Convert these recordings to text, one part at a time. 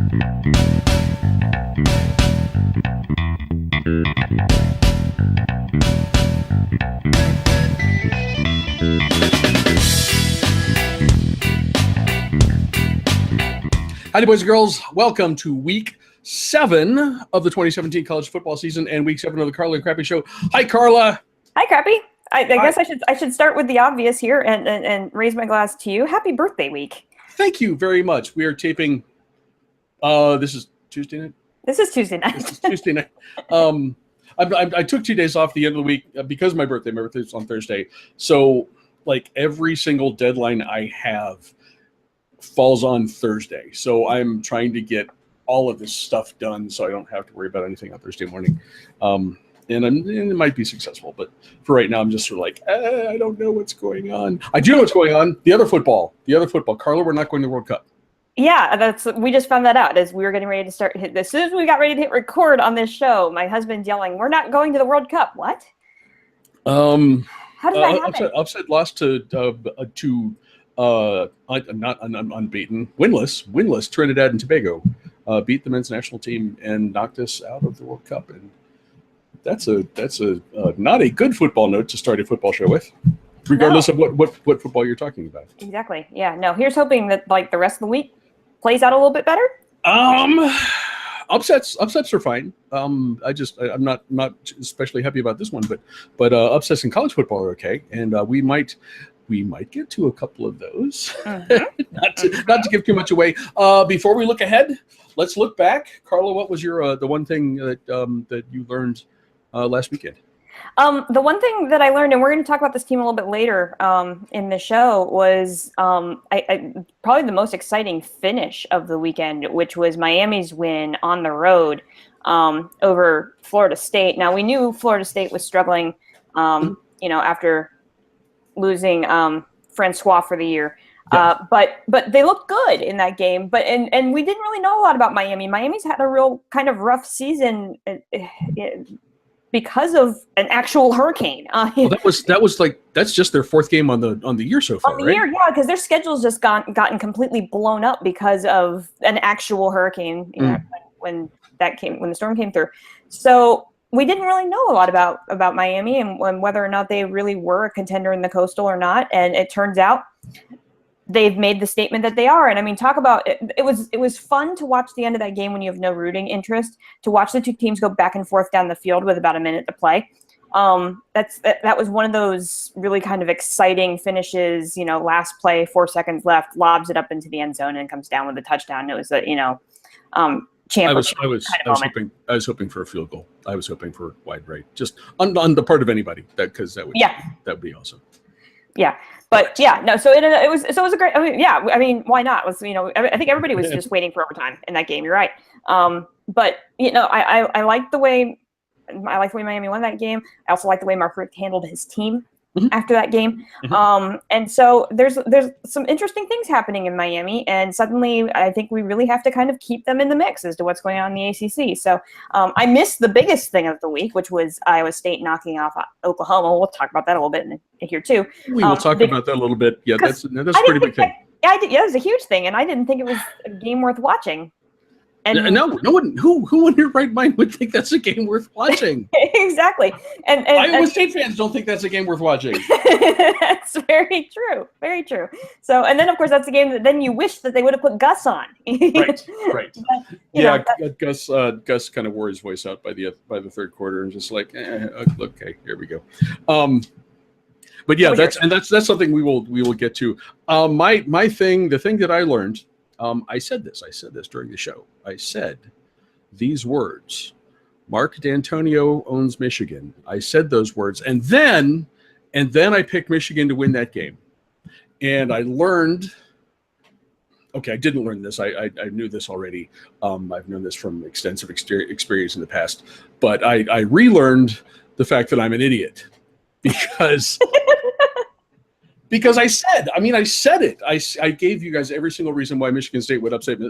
Howdy, boys and girls. Welcome to week 7 of the 2017 college football season and week 7 of the Carla and Crappy Show. Hi, Carla. Hi, Crappy. I guess I should start with the obvious here and raise my glass to you. Happy birthday week. Thank you very much. We are taping. This is Tuesday night? This is Tuesday night. This is Tuesday night. I took 2 days off the end of the week because of my birthday. My birthday is on Thursday. So, like, every single deadline I have falls on Thursday. So I'm trying to get all of this stuff done so I don't have to worry about anything on Thursday morning. And it might be successful, but for right now, I'm just sort of like, I don't know what's going on. I do know what's going on. The other football. Carla, we're not going to the World Cup. Yeah, we just found that out as we were getting ready to start. As soon as we got ready to hit record on this show, my husband's yelling, "We're not going to the World Cup." What? How did that happen? Upset lost to not unbeaten, winless Trinidad and Tobago, beat the men's national team and knocked us out of the World Cup. And that's a not a good football note to start a football show with, regardless of what football you're talking about. Exactly. Yeah. No. Here's hoping that like the rest of the week plays out a little bit better. Upsets are fine. I'm not especially happy about this one, but upsets in college football are okay, and we might get to a couple of those. Mm-hmm. not to give too much away. Before we look ahead, let's look back. Carla, what was your the one thing that you learned last weekend? The one thing that I learned, and we're going to talk about this team a little bit later in the show, was probably the most exciting finish of the weekend, which was Miami's win on the road over Florida State. Now, we knew Florida State was struggling, after losing Francois for the year. Yeah. But they looked good in that game. But and we didn't really know a lot about Miami. Miami's had a real kind of rough season because of an actual hurricane. Well, that's just their 4th game on the year so far, on the right? year, yeah, because their schedule's just gotten completely blown up because of an actual hurricane. When the storm came through. So we didn't really know a lot about Miami and whether or not they really were a contender in the Coastal or not. And it turns out they've made the statement that they are. And I mean, talk about it. It was fun to watch the end of that game when you have no rooting interest, to watch the two teams go back and forth down the field with about a minute to play. That was one of those really kind of exciting finishes. Last play, 4 seconds left, lobs it up into the end zone and comes down with a touchdown. It was I was hoping for a field goal. I was hoping for wide right, just on the part of anybody, because that would be awesome. Yeah, but yeah, no. So it was a great. I mean, why not? I think everybody was just waiting for overtime in that game. You're right. But I like the way Miami won that game. I also like the way Mark Richt handled his team after that game. And so there's some interesting things happening in Miami, and suddenly I think we really have to kind of keep them in the mix as to what's going on in the ACC. So I missed the biggest thing of the week, which was Iowa State knocking off Oklahoma. We'll talk about that a little bit here too. We will talk about that a little bit. Yeah, that's a pretty big thing. Yeah, it was a huge thing, and I didn't think it was a game worth watching. And no one who in your right mind would think that's a game worth watching. Exactly. And Iowa State fans don't think that's a game worth watching. That's very true. Very true. So, and then of course that's a game that then you wish that they would have put Gus on. Right. But, Gus kind of wore his voice out by the 3rd quarter and just like, okay, here we go. But yeah, that's something we will get to. The thing that I learned. I said this during the show. I said these words: Mark D'Antonio owns Michigan. I said those words, and then I picked Michigan to win that game. And I learned. Okay, I didn't learn this. I knew this already. I've known this from extensive experience in the past. But I relearned the fact that I'm an idiot because. Because I said it. I gave you guys every single reason why Michigan State would upset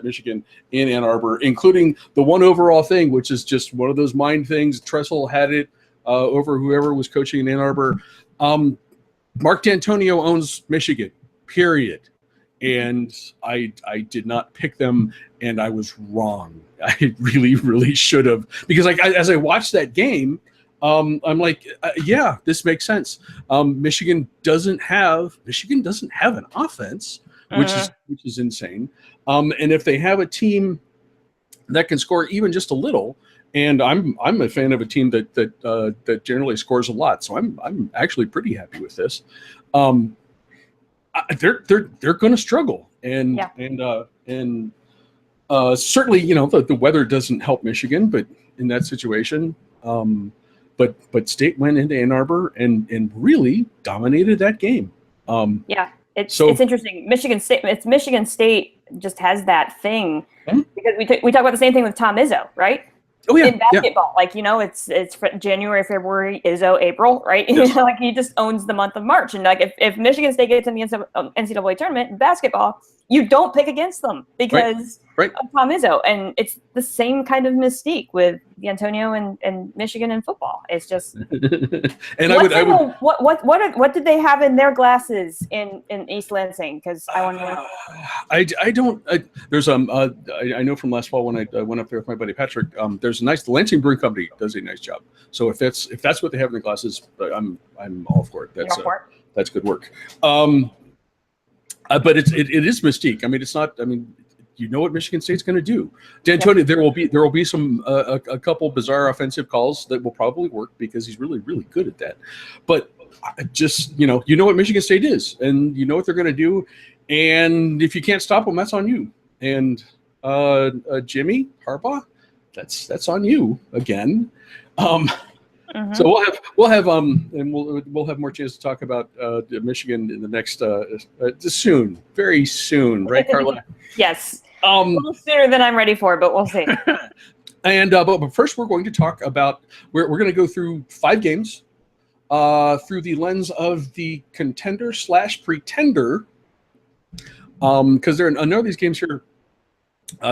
Michigan in Ann Arbor, including the one overall thing, which is just one of those mind things. Tressel had it over whoever was coaching in Ann Arbor. Mark D'Antonio owns Michigan, period. and I did not pick them, and I was wrong. I really should have, because like as I watched that game, I'm like, yeah, this makes sense. Michigan doesn't have an offense, which is insane. And if they have a team that can score even just a little, and I'm a fan of a team that generally scores a lot, so I'm actually pretty happy with this. They're going to struggle, and certainly, you know, the weather doesn't help Michigan, but in that situation, but State went into Ann Arbor and really dominated that game. It's interesting. Michigan State just has that thing, because we talk about the same thing with Tom Izzo, right? Oh yeah, in basketball, like, you know, it's January, February, Izzo, April, right? Yes. You know, like, he just owns the month of March. And like, if Michigan State gets in the NCAA tournament in basketball, you don't pick against them because of Tom Izzo. And it's the same kind of mystique with D'Antonio and Michigan in football. It's just and what did they have in their glasses in East Lansing? Because I want to know. There's I know from last fall when I went up there with my buddy Patrick. There's the Lansing Brewing Company does a nice job. So if that's what they have in the glasses, I'm all for it. That's good work. But it is mystique. I mean, it's not. I mean, you know what Michigan State's going to do. D'Antonio, there will be some a couple bizarre offensive calls that will probably work because he's really good at that. But just you know what Michigan State is, and you know what they're going to do. And if you can't stop them, that's on you. And Jimmy Harbaugh, that's on you again. So we'll have more chance to talk about Michigan in the next soon, very soon, right, Carla? Yes, a little sooner than I'm ready for, but we'll see. And but first, we're going to talk about we're going to go through 5 games through the lens of the contender/pretender, because there are a number of these games here.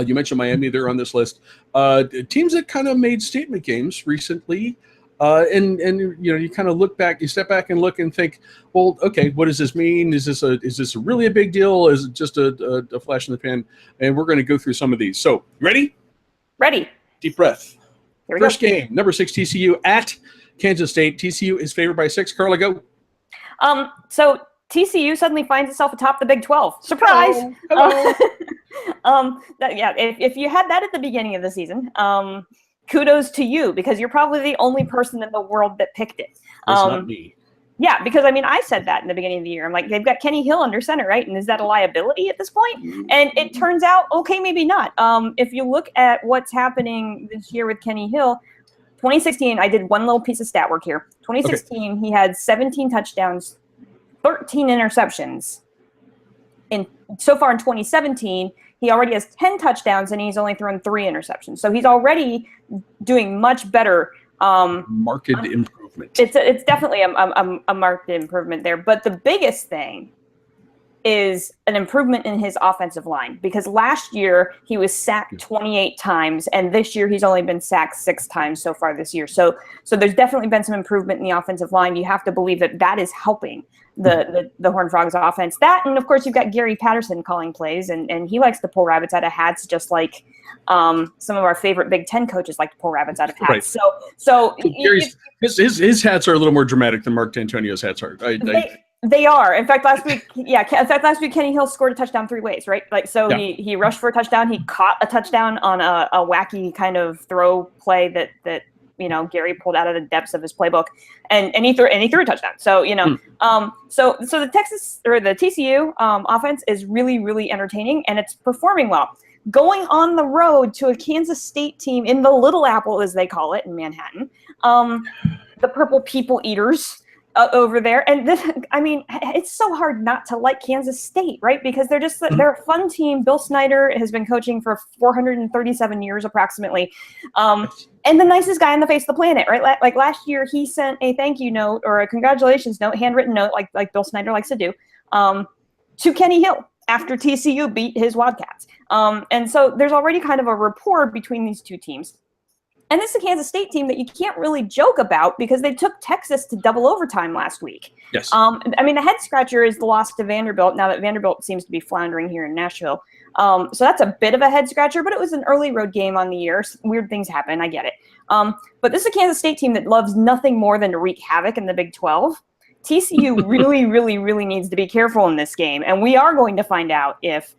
You mentioned Miami; they're on this list. Teams that kind of made statement games recently. And you know, you kind of look back, you step back and look and think, well, okay, what does this mean? Is this really a big deal? Is it just a flash in the pan? And we're going to go through some of these. So, ready? Ready. Deep breath. First game, number 6 TCU at Kansas State. TCU is favored by 6. Carla, go. So TCU suddenly finds itself atop the Big 12. Surprise! Hello. If you had that at the beginning of the season, kudos to you, because you're probably the only person in the world that picked it. That's not me. Yeah, because I mean, I said that in the beginning of the year. I'm like, they've got Kenny Hill under center, right? And is that a liability at this point? And it turns out, okay, maybe not. If you look at what's happening this year with Kenny Hill, 2016, I did one little piece of stat work here. 2016, He had 17 touchdowns, 13 interceptions. So far in 2017, he already has 10 touchdowns and he's only thrown 3 interceptions. So he's already doing much better. Marked improvement. It's definitely a marked improvement there. But the biggest thing is an improvement in his offensive line, because last year he was sacked 28 times, and this year he's only been sacked 6 times so far this year. So there's definitely been some improvement in the offensive line. You have to believe that is helping the Horned Frogs offense. That, and of course you've got Gary Patterson calling plays, and he likes to pull rabbits out of hats, just like some of our favorite Big Ten coaches like to pull rabbits out of hats. Right. So his hats are a little more dramatic than Mark D'Antonio's hats are. They are. In fact, last week, Kenny Hill scored a touchdown 3 ways, right? Like, so he rushed for a touchdown. He caught a touchdown on a wacky kind of throw play that you know, Gary pulled out of the depths of his playbook, and he threw a touchdown. So, you know, so the TCU offense is really entertaining, and it's performing well. Going on the road to a Kansas State team in the Little Apple, as they call it in Manhattan, the Purple People Eaters over there. And this, I mean, it's so hard not to like Kansas State, right? Because they're a fun team. Bill Snyder has been coaching for 437 years approximately. And the nicest guy on the face of the planet, right? Like last year, he sent a thank you note or a congratulations note, handwritten note, like Bill Snyder likes to do, to Kenny Hill after TCU beat his Wildcats. And so there's already kind of a rapport between these two teams. And this is a Kansas State team that you can't really joke about because they took Texas to double overtime last week. Yes. I mean, the head scratcher is the loss to Vanderbilt, now that Vanderbilt seems to be floundering here in Nashville. So that's a bit of a head scratcher, but it was an early road game on the year. Weird things happen. I get it. But this is a Kansas State team that loves nothing more than to wreak havoc in the Big 12. TCU really, really, really needs to be careful in this game. And we are going to find out if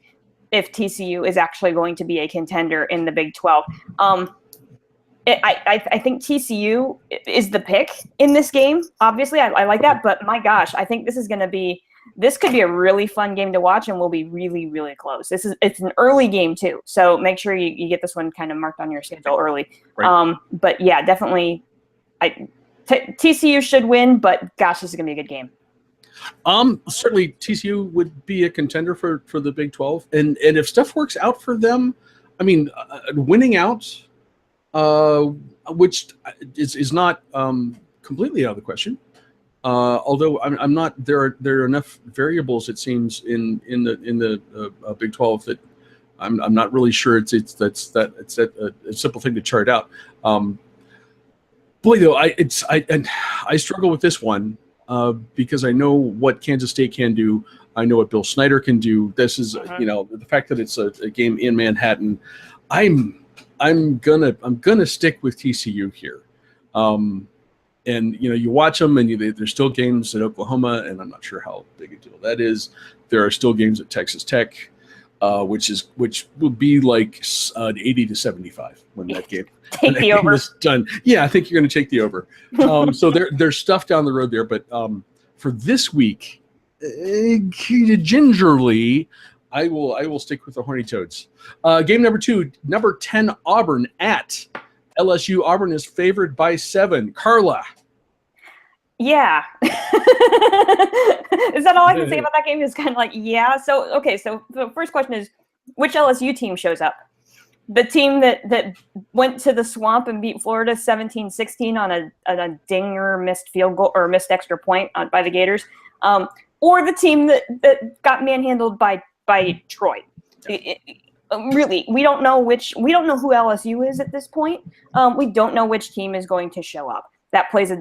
TCU is actually going to be a contender in the Big 12. I think TCU is the pick in this game. Obviously, I like that. But my gosh, I think this could be a really fun game to watch and will be really, really close. It's an early game too. So make sure you get this one kind of marked on your schedule early. Right. But yeah, definitely TCU should win, but gosh, this is going to be a good game. Certainly TCU would be a contender for the Big 12. And if stuff works out for them, I mean, winning out, which is not completely out of the question. Although I'm not, there are enough variables, it seems, in the Big 12 that I'm not really sure it's a simple thing to chart out. Boy, though, I struggle with this one because I know what Kansas State can do. I know what Bill Snyder can do. This is the fact that it's a game in Manhattan. I'm gonna stick with TCU here. And you watch them, and there's still games at Oklahoma, and I'm not sure how big a deal that is. There are still games at Texas Tech, which will be like 80 to 75 when that game take the over is done. Yeah, I think you're going to take the over. So there's stuff down the road there, but for this week, gingerly, I will stick with the Horny Toads. Game number 2, number 10 Auburn at LSU. Auburn is favored by 7. Carla. Yeah. Is that all I can say about that game? Is kind of like, yeah. So the first question is, which LSU team shows up? The team that went to the swamp and beat Florida 17-16 on a dinger missed field goal or missed extra point by the Gators, or the team that got manhandled by Troy. Really, we don't know who LSU is at this point. We don't know which team is going to show up. That plays a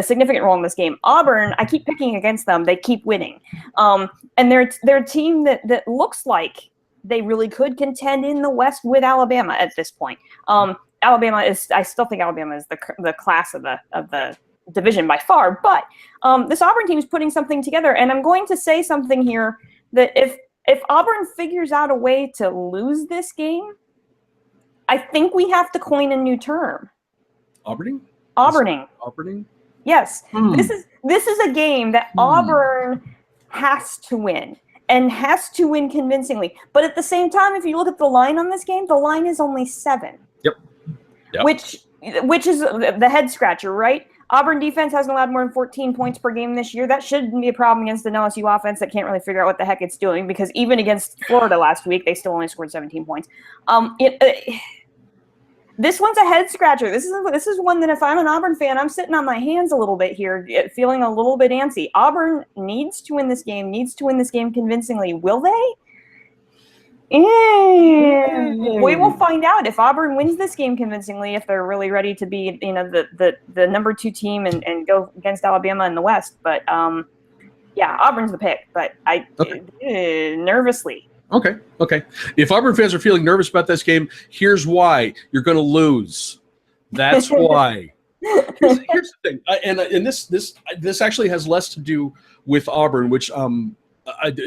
significant role in this game. Auburn, I keep picking against them. They keep winning. And they're a team that looks like they really could contend in the West with Alabama at this point. I still think Alabama is the class of the division by far, but this Auburn team is putting something together. And I'm going to say something here that if Auburn figures out a way to lose this game, I think we have to coin a new term. Auburning? Auburning. Yes. This is a game that Auburn has to win, and has to win convincingly. But at the same time, if you look at the line on this game, the line is only 7. Yep. Which is the head scratcher, right? Auburn defense hasn't allowed more than 14 points per game this year. That shouldn't be a problem against an LSU offense that can't really figure out what the heck it's doing, because even against Florida last week, they still only scored 17 points. This one's a head scratcher. This is one that if I'm an Auburn fan, I'm sitting on my hands a little bit here, feeling a little bit antsy. Auburn needs to win this game convincingly. Will they? We will find out if Auburn wins this game convincingly, if they're really ready to be, the number 2 team and go against Alabama in the West. But yeah, Auburn's the pick. But nervously. Okay. If Auburn fans are feeling nervous about this game, here's why: you're going to lose. That's why. Here's the thing, and this actually has less to do with Auburn, which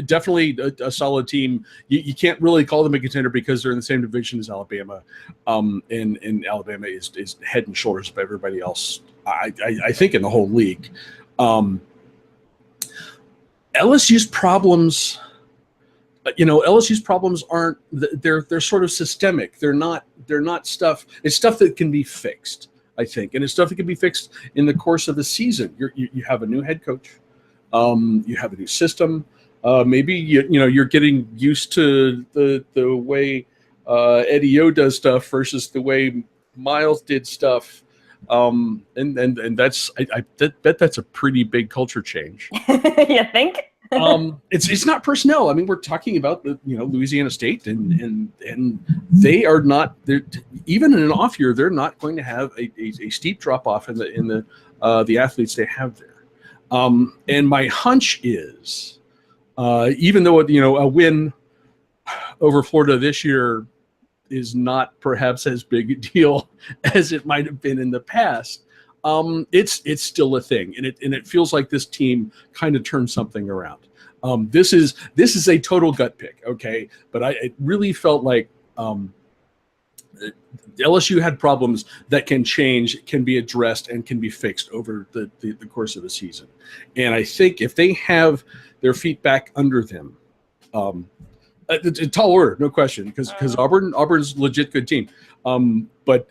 definitely a solid team. You can't really call them a contender because they're in the same division as Alabama, and Alabama is head and shoulders above everybody else. I think in the whole league. LSU's problems. LSU's problems aren't. They're sort of systemic. They're not stuff. It's stuff that can be fixed, I think, and it's stuff that can be fixed in the course of the season. You have a new head coach. You have a new system. Maybe you're getting used to the way Eddie O does stuff versus the way Miles did stuff. And that's I bet that's a pretty big culture change. You think? It's not personnel. I mean, we're talking about the Louisiana State, and they are not. Even in an off year, they're not going to have a steep drop off in the athletes they have there. And my hunch is, even though a win over Florida this year is not perhaps as big a deal as it might have been in the past, it's still a thing, and it feels like this team kind of turned something around. This is a total gut pick, okay? But it really felt like LSU had problems that can change, can be addressed, and can be fixed over the course of the season. And I think if they have their feet back under them, it's a tall order, no question, because Auburn's a legit good team. But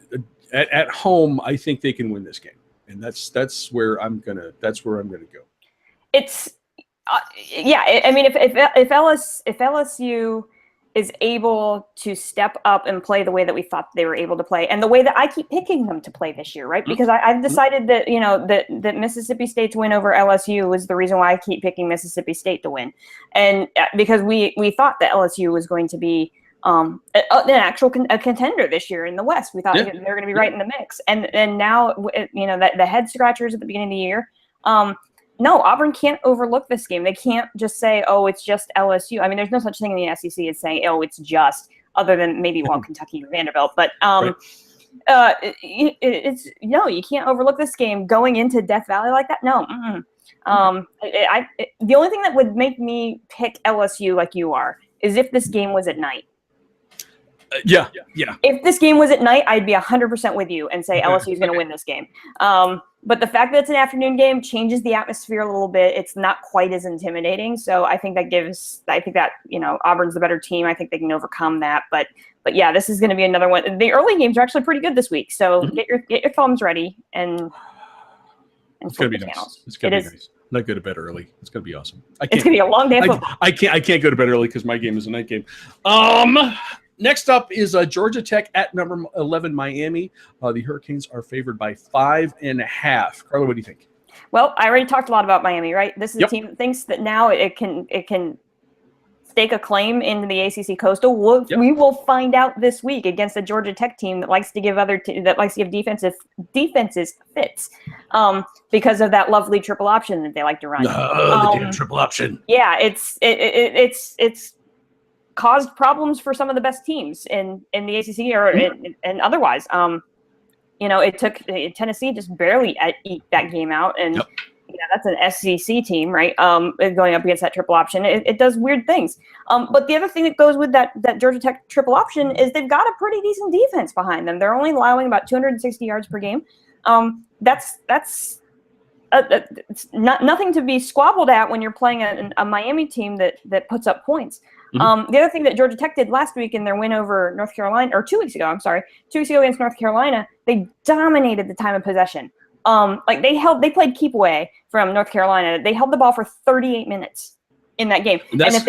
at home, I think they can win this game, and that's where I'm gonna go. It's I mean, if LSU is able to step up and play the way that we thought they were able to play, and the way that I keep picking them to play this year, right? Because I've decided that that Mississippi State's win over LSU was the reason why I keep picking Mississippi State to win, and because we thought that LSU was going to be an actual contender this year in the West. We thought they were going to be right in the mix, and now that the head scratchers at the beginning of the year. No, Auburn can't overlook this game. They can't just say, "Oh, it's just LSU." I mean, there's no such thing in the SEC as saying, "Oh, it's just," other than maybe Kentucky or Vanderbilt. But it's you can't overlook this game going into Death Valley like that. No, the only thing that would make me pick LSU like you are is if this game was at night. Yeah. If this game was at night, I'd be 100% with you and say LSU is going to win this game. But the fact that it's an afternoon game changes the atmosphere a little bit. It's not quite as intimidating. So I think that Auburn's the better team. I think they can overcome that. But yeah, this is going to be another one. The early games are actually pretty good this week. So get your thumbs ready and it's going to be nice. It's going to be nice. I'm not go to bed early. It's going to be awesome. It's going to be a long day of football. I can't go to bed early because my game is a night game. Next up is Georgia Tech at number 11 Miami. The Hurricanes are favored by 5.5. Carla, what do you think? Well, I already talked a lot about Miami, right? This is a team that thinks that now it can stake a claim into the ACC Coastal. We will find out this week against a Georgia Tech team that likes to give defenses fits because of that lovely triple option that they like to run. The damn triple option. Yeah, it's caused problems for some of the best teams in the ACC or and otherwise. It took Tennessee just barely eke that game out, and that's an SEC team, right? Going up against that triple option, it does weird things. But the other thing that goes with that Georgia Tech triple option is they've got a pretty decent defense behind them. They're only allowing about 260 yards per game. That's nothing to be squabbled at when you're playing a Miami team that puts up points. The other thing that Georgia Tech did last week in their win over North Carolina, or 2 weeks ago against North Carolina, they dominated the time of possession. They played keep away from North Carolina. They held the ball for 38 minutes in that game. That's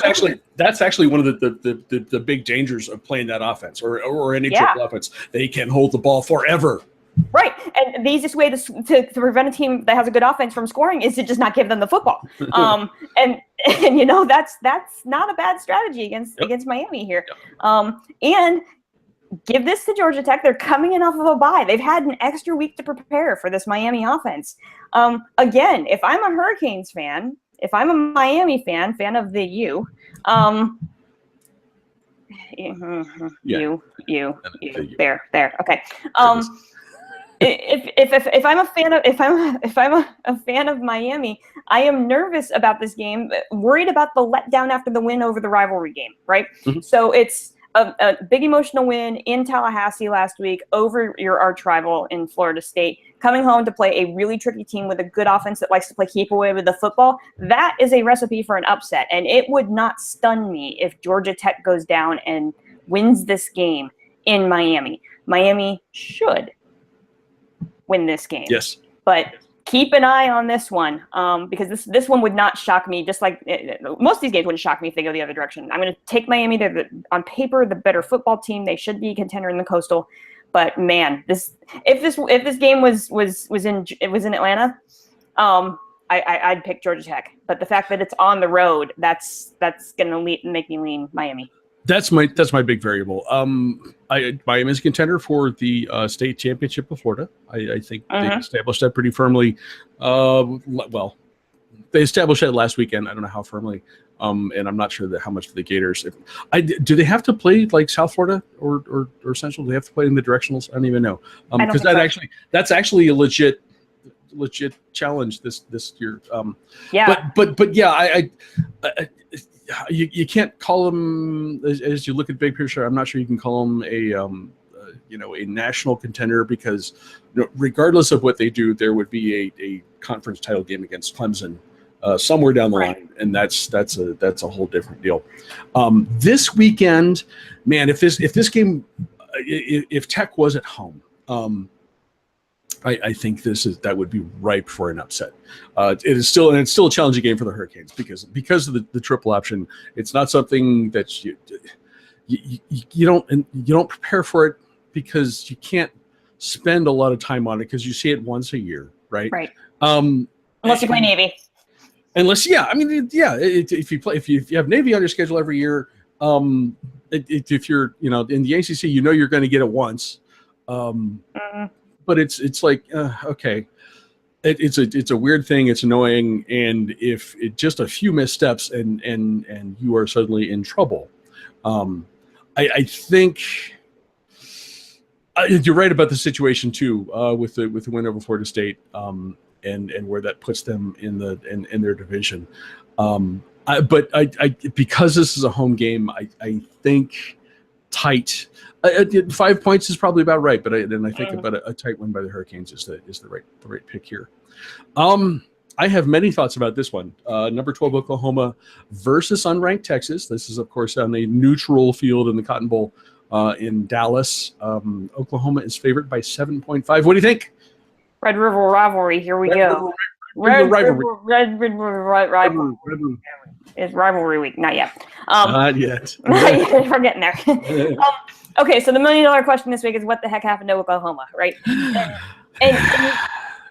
actually one of the big dangers of playing that offense or any triple offense. They can hold the ball forever. Right, and the easiest way to prevent a team that has a good offense from scoring is to just not give them the football. And that's not a bad strategy against Miami here. And give this to Georgia Tech. They're coming in off of a bye. They've had an extra week to prepare for this Miami offense. Again, if I'm a Hurricanes fan, if I'm a Miami fan of the U, there, okay. If I'm a fan of Miami, I am nervous about this game, worried about the letdown after the win over the rivalry game, right? So it's a big emotional win in Tallahassee last week over your arch rival in Florida State, coming home to play a really tricky team with a good offense that likes to play keep away with the football. That is a recipe for an upset, and it would not stun me if Georgia Tech goes down and wins this game in Miami. Miami should win this game. Yes. But keep an eye on this one because this one would not shock me, just like most of these games wouldn't shock me if they go the other direction. I'm going to take Miami. They're on paper the better football team. They should be a contender in the Coastal. But man, if this game was in Atlanta, I'd pick Georgia Tech. But the fact that it's on the road, that's going to make me lean Miami. That's my big variable. Miami's a contender for the state championship of Florida. I think they established that pretty firmly. Well, they established that last weekend. I don't know how firmly, and I'm not sure how much the Gators. Do they have to play like South Florida or Central? Do they have to play in the directionals? I don't even know. Because that's actually a legit challenge this year. Yeah. But yeah, you can't call them, as you look at big picture, I'm not sure you can call them a national contender, because regardless of what they do, there would be a conference title game against Clemson somewhere down the line, and that's a whole different deal. This weekend, man, if this game, if Tech was at home, I think that would be ripe for an upset. It's still a challenging game for the Hurricanes because of the triple option. It's not something that you don't prepare for it, because you can't spend a lot of time on it, because you see it once a year, right? Right. Unless you play Navy. If you have Navy on your schedule every year, if you're in the ACC, you're going to get it once. But it's like, okay, it's a weird thing. It's annoying, and if it just a few missteps and you are suddenly in trouble. I think you're right about the situation too, with the win over Florida State, and where that puts them in their division. But because this is a home game, I think tight. 5 points is probably about right, but I think about a tight win by the Hurricanes is the right pick here. I have many thoughts about this one. Number 12 Oklahoma versus unranked Texas. This is, of course, on a neutral field in the Cotton Bowl in Dallas. Oklahoma is favored by 7.5. What do you think? Red River rivalry. Here we go. Red River rivalry. It's rivalry week. Not yet. Not yet. We're getting there. Okay, so the $1 million question this week is, what the heck happened to Oklahoma, right?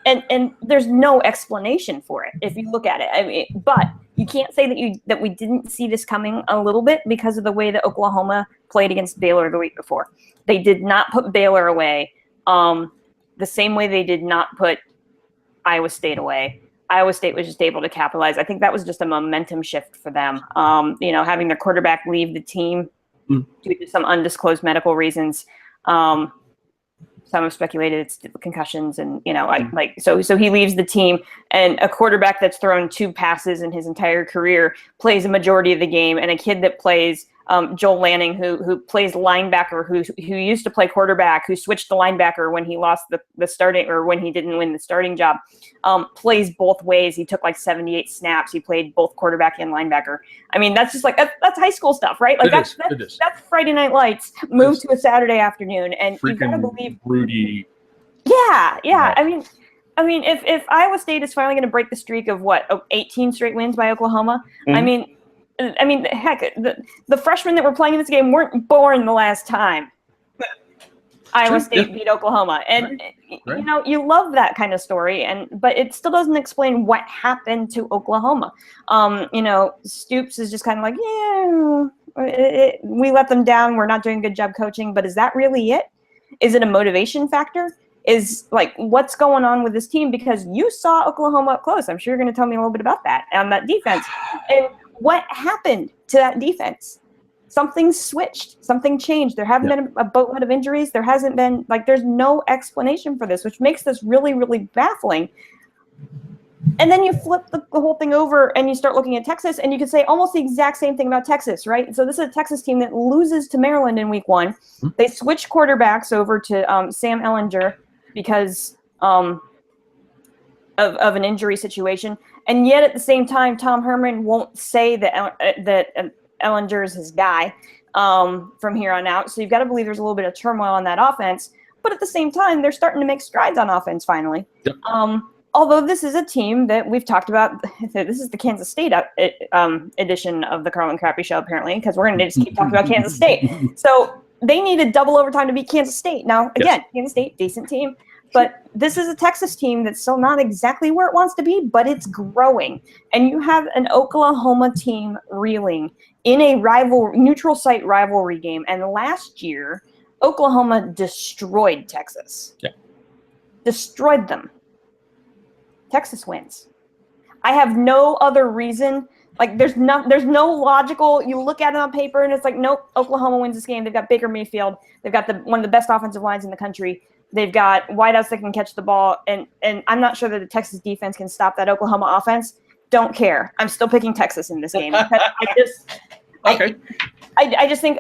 And there's no explanation for it if you look at it. I mean, but you can't say that we didn't see this coming a little bit, because of the way that Oklahoma played against Baylor the week before. They did not put Baylor away the same way they did not put Iowa State away. Iowa State was just able to capitalize. I think that was just a momentum shift for them. Having their quarterback leave the team due to some undisclosed medical reasons. Some have speculated it's concussions, and so he leaves the team, and a quarterback that's thrown 2 passes in his entire career plays a majority of the game, and a kid that plays Joel Lanning, who plays linebacker, who used to play quarterback, who switched to linebacker when he lost the starting, or when he didn't win the starting job, plays both ways. He took like 78 snaps. He played both quarterback and linebacker. I mean, that's just like that's high school stuff, right? Like that's Friday Night Lights moved to a Saturday afternoon, and you gotta believe Rudy. Yeah. I mean, if Iowa State is finally going to break the streak of 18 straight wins by Oklahoma, I mean, heck, the freshmen that were playing in this game weren't born the last time Iowa State beat Oklahoma. And, you love that kind of story, but it still doesn't explain what happened to Oklahoma. Stoops is just kind of like, we let them down. We're not doing a good job coaching. But is that really it? Is it a motivation factor? Is like, what's going on with this team? Because you saw Oklahoma up close. I'm sure you're going to tell me a little bit about that on that defense. And what happened to that defense? Something switched. Something changed. There haven't been a boatload of injuries. There hasn't been, there's no explanation for this, which makes this really, really baffling. And then you flip the whole thing over and you start looking at Texas, and you could say almost the exact same thing about Texas, right? So this is a Texas team that loses to Maryland in week 1. They switch quarterbacks over to Sam Ehlinger because of an injury situation. And yet at the same time, Tom Herman won't say that Ehlinger is his guy from here on out. So you've got to believe there's a little bit of turmoil on that offense. But at the same time, they're starting to make strides on offense finally. Yep. Although this is a team that we've talked about. This is the Kansas State edition of the Carla and Crappy Show, apparently, because we're going to just keep talking about Kansas State. So they needed double overtime to beat Kansas State. Now, again, Kansas State, decent team. But this is a Texas team that's still not exactly where it wants to be, but it's growing. And you have an Oklahoma team reeling in a neutral site rivalry game. And last year, Oklahoma destroyed Texas. Yeah. Destroyed them. Texas wins. I have no other reason. Like, there's no logical. You look at it on paper, and it's like, nope, Oklahoma wins this game. They've got Baker Mayfield. They've got one of the best offensive lines in the country. They've got wideouts that can catch the ball, and I'm not sure that the Texas defense can stop that Oklahoma offense. Don't care. I'm still picking Texas in this game. I just think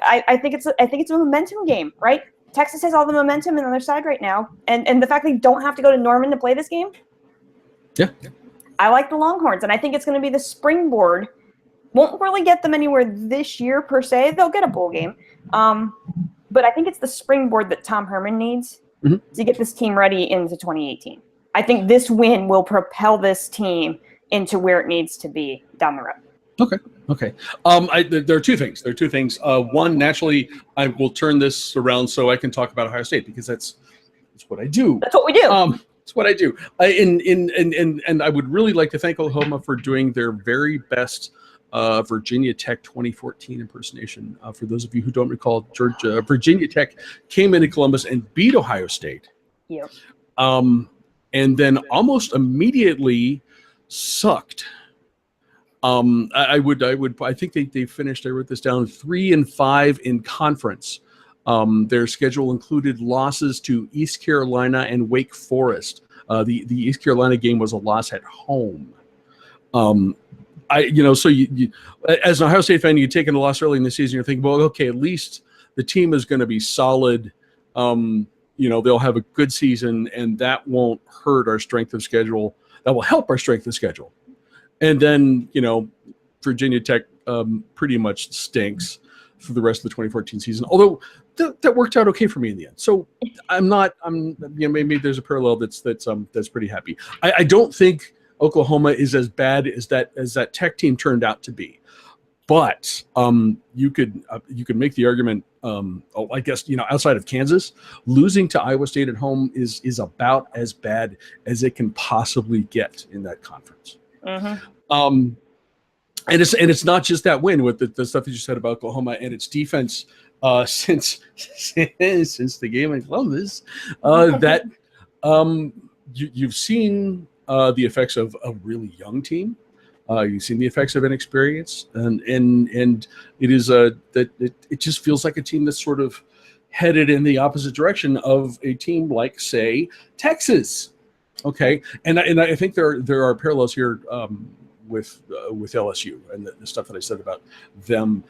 it's a momentum game, right? Texas has all the momentum on their side right now, and the fact they don't have to go to Norman to play this game. Yeah. I like the Longhorns, and I think it's going to be the springboard. Won't really get them anywhere this year per se. They'll get a bowl game, but I think it's the springboard that Tom Herman needs to get this team ready into 2018. I think this win will propel this team into where it needs to be down the road. Okay. There are two things. One, naturally, I will turn this around so I can talk about Ohio State, because that's what I do. That's what we do. It's what I do. And I would really like to thank Oklahoma for doing their very best Virginia Tech 2014 impersonation. For those of you who don't recall, Virginia Tech came into Columbus and beat Ohio State. Yep. And then almost immediately sucked. I think they finished, I wrote this down, 3-5 in conference. Their schedule included losses to East Carolina and Wake Forest. The East Carolina game was a loss at home. So you as an Ohio State fan, you take in a loss early in the season, you're thinking, well, okay, at least the team is going to be solid. They'll have a good season, and that won't hurt our strength of schedule. That will help our strength of schedule. And then, Virginia Tech pretty much stinks for the rest of the 2014 season. Although that worked out okay for me in the end. So maybe there's a parallel that's pretty happy. I don't think Oklahoma is as bad as that Tech team turned out to be. But you could make the argument, I guess, outside of Kansas, losing to Iowa State at home is about as bad as it can possibly get in that conference. And it's not just that win with the stuff that you said about Oklahoma and its defense since the game in Columbus, that you've seen the effects of a really young team. You've seen the effects of inexperience, and it is it just feels like a team that's sort of headed in the opposite direction of a team like, say, Texas. Okay, and I think there are parallels here with LSU and the stuff that I said about them,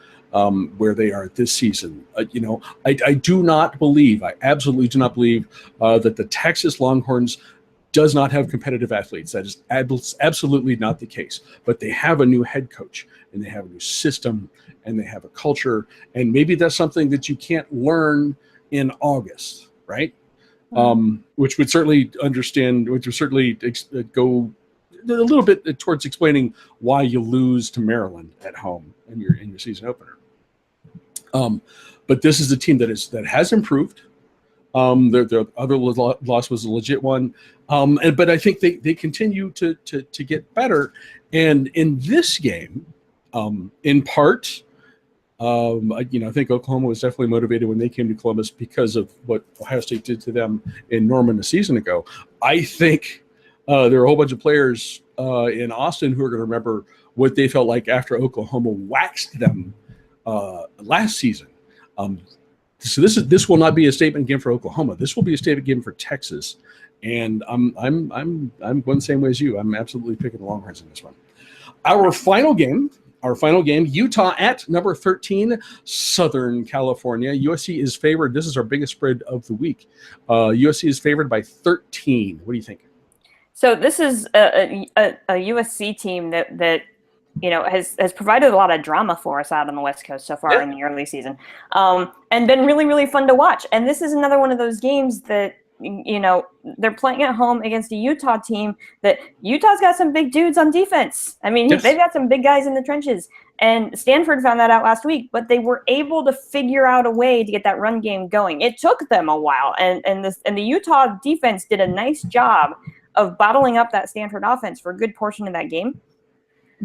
where they are this season. I absolutely do not believe that the Texas Longhorns does not have competitive athletes. That is absolutely not the case. But they have a new head coach, and they have a new system, and they have a culture, and maybe that's something that you can't learn in August, right? Which would certainly go a little bit towards explaining why you lose to Maryland at home in your season opener. But this is a team that has improved. Their other loss was a legit one, but I think they continue to get better. And in this game, in part, I think Oklahoma was definitely motivated when they came to Columbus because of what Ohio State did to them in Norman a season ago. I think there are a whole bunch of players in Austin who are going to remember what they felt like after Oklahoma waxed them last season. So this will not be a statement game for Oklahoma. This will be a statement game for Texas, and I'm going the same way as you. I'm absolutely picking the Longhorns in this one. Our final game, Utah at number 13, Southern California. USC is favored. This is our biggest spread of the week. USC is favored by 13. What do you think? So this is a USC team that has provided a lot of drama for us out on the West Coast so far in the early season, and been really, really fun to watch. And this is another one of those games that, they're playing at home against a Utah team that Utah's got some big dudes on defense. I mean, they've got some big guys in the trenches. And Stanford found that out last week, but they were able to figure out a way to get that run game going. It took them a while, and the Utah defense did a nice job of bottling up that Stanford offense for a good portion of that game.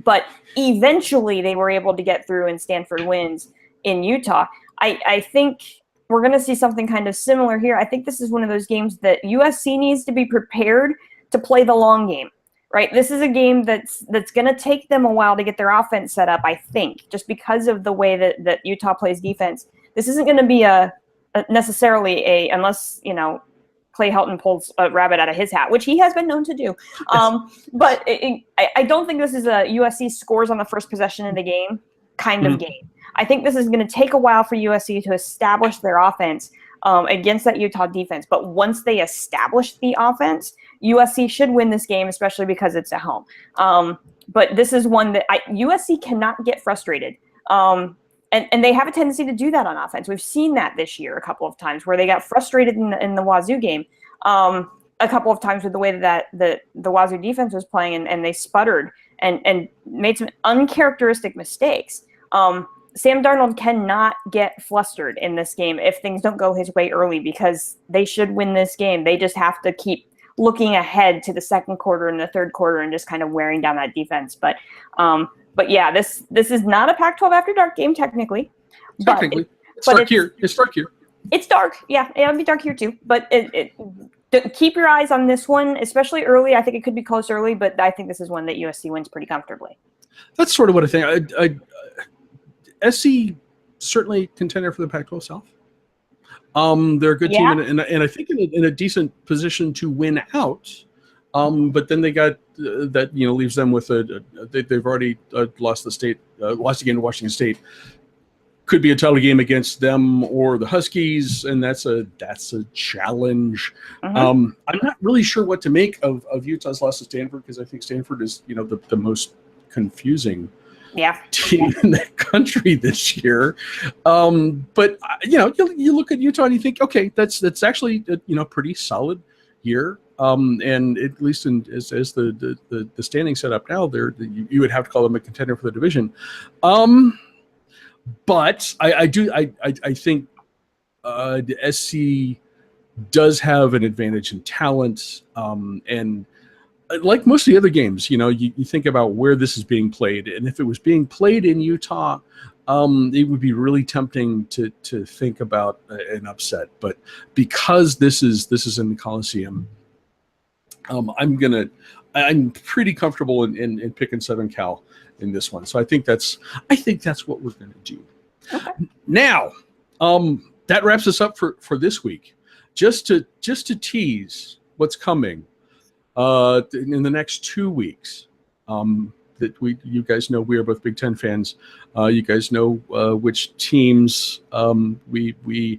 But eventually they were able to get through, and Stanford wins in Utah. I think we're going to see something kind of similar here. I think this is one of those games that USC needs to be prepared to play the long game. Right, this is a game that's going to take them a while to get their offense set up, I think, just because of the way that Utah plays defense. This isn't going to be necessarily unless, Clay Helton pulls a rabbit out of his hat, which he has been known to do. But I don't think this is a USC scores on the first possession of the game kind of game. I think this is going to take a while for USC to establish their offense against that Utah defense. But once they establish the offense, USC should win this game, especially because it's at home. But this is one that USC cannot get frustrated. And they have a tendency to do that on offense. We've seen that this year a couple of times where they got frustrated in the Wazoo game. A couple of times with the way that the Wazoo defense was playing, and they sputtered and made some uncharacteristic mistakes. Sam Darnold cannot get flustered in this game if things don't go his way early, because they should win this game. They just have to keep looking ahead to the second quarter and the third quarter and just kind of wearing down that defense. But yeah, this is not a Pac-12 After Dark game technically. It's dark here. It's dark here. It's dark. Yeah, it'll be dark here too. But keep your eyes on this one, especially early. I think it could be close early, but I think this is one that USC wins pretty comfortably. That's sort of what I think. SC certainly contender for the Pac-12 South. They're a good team, and I think in a decent position to win out. But then they got that leaves them with they've already lost lost again to Washington State. Could be a title game against them or the Huskies, and that's a challenge. I'm not really sure what to make of Utah's loss to Stanford, because I think Stanford is the most confusing team in the country this year. But you look at Utah and you think, okay, that's actually a pretty solid year. And at least as the standing set up now, you would have to call them a contender for the division. But I think the SC does have an advantage in talent, and like most of the other games, you think about where this is being played, and if it was being played in Utah, it would be really tempting to think about an upset. But because this is in the Coliseum, I'm pretty comfortable in picking Southern Cal in this one. So I think that's what we're gonna do. Okay. Now, that wraps us up for this week. Just to tease what's coming in the next 2 weeks. You guys know we are both Big Ten fans. You guys know which teams we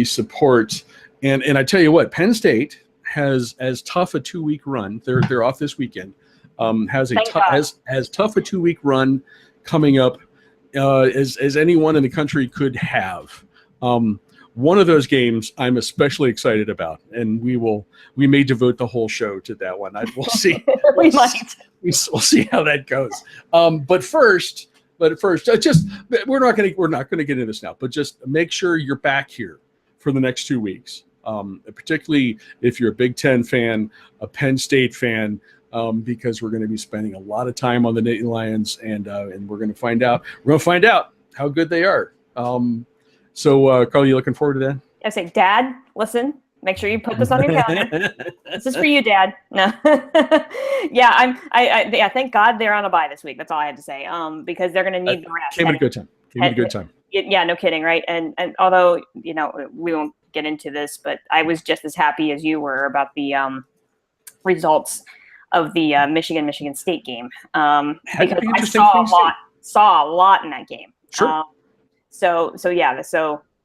support, and I tell you what, Penn State has as tough a 2-week run. They're off this weekend. Has tough a 2-week run coming up as anyone in the country could have. One of those games I'm especially excited about, and we may devote the whole show to that one. We'll see. We might. We'll see how that goes. But first, we're not going to get into this now. But just make sure you're back here for the next 2 weeks. Particularly if you're a Big Ten fan, a Penn State fan, because we're going to be spending a lot of time on the Nittany Lions, and we're going to find out. We're going to find out how good they are. So, Carla, you looking forward to that? I say, Dad, listen. Make sure you put this on your calendar. This is for you, Dad. No, yeah, thank God they're on a bye this week. That's all I had to say. Because they're going to need the rest. Came at a good time. Yeah, no kidding, right? And although we won't get into this, but I was just as happy as you were about the results of the Michigan State game, because I saw a lot in that game. Sure.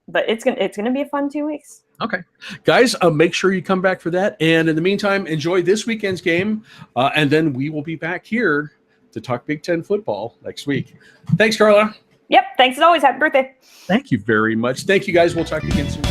But it's gonna be a fun 2 weeks. Okay, guys, make sure you come back for that. And in the meantime, enjoy this weekend's game, and then we will be back here to talk Big Ten football next week. Thanks, Carla. Yep. Thanks as always. Happy birthday. Thank you very much. Thank you, guys. We'll talk again soon.